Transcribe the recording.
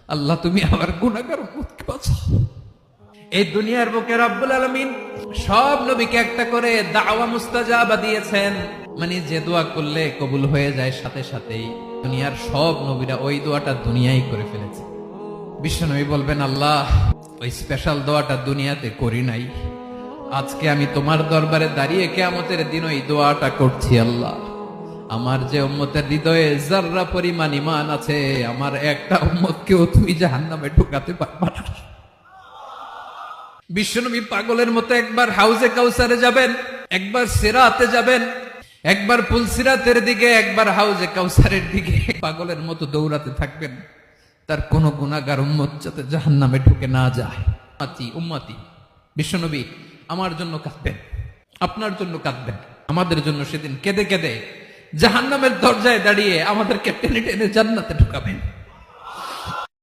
আল্লাহ তুমি আমার গুনাহগার উম্মতকে বাঁচাও। এই দুনিয়ার বুকে রব্বুল আলামিন সব নবীকে একটা করে দাওয়া মুস্তাজাবা দিয়েছেন, মানে যে দোয়া করলে কবুল হয়ে যায় সাথে সাথেই। দুনিয়ার সব নবীরা ওই দোয়াটা দুনিয়ায় করে ফেলেছে। বিশ্বনবী বলবেন, আল্লাহ ওই স্পেশাল দোয়াটা দুনিয়াতে করি নাই, আজকে আমি তোমার দরবারে দাঁড়িয়ে কিয়ামতের দিন ওই দোয়াটা করছি। আল্লাহ আমার যে উম্মতের হৃদয়ে যাররা পরিমাণ ঈমান আছে, আমার একটা উম্মতকেও তুমি জাহান্নামে ঢুকাতে পারবা না। বিশ্বনবী পাগলের মতো একবার হাউজে কাউসারে যাবেন, একবার সিরাতে যাবেন, একবার পুলসিরাতের দিকে, একবার হাউজে কাউসারের দিকে, পাগলের মতো দৌড়াতে থাকবেন। তার কোন গুনাহগার উম্মত যাতে জাহান্নামে ঢুকে না যায়। উম্মতি বিশ্বনবী আমার জন্য কাঁদবেন, আপনার জন্য কাঁদবেন, আমাদের জন্য সেদিন কেঁদে কেঁদে জাহান্নামের দরজায় দাঁড়িয়ে আমাদেরকে টেনে টেনে জান্নাতে ঢুকাবেন।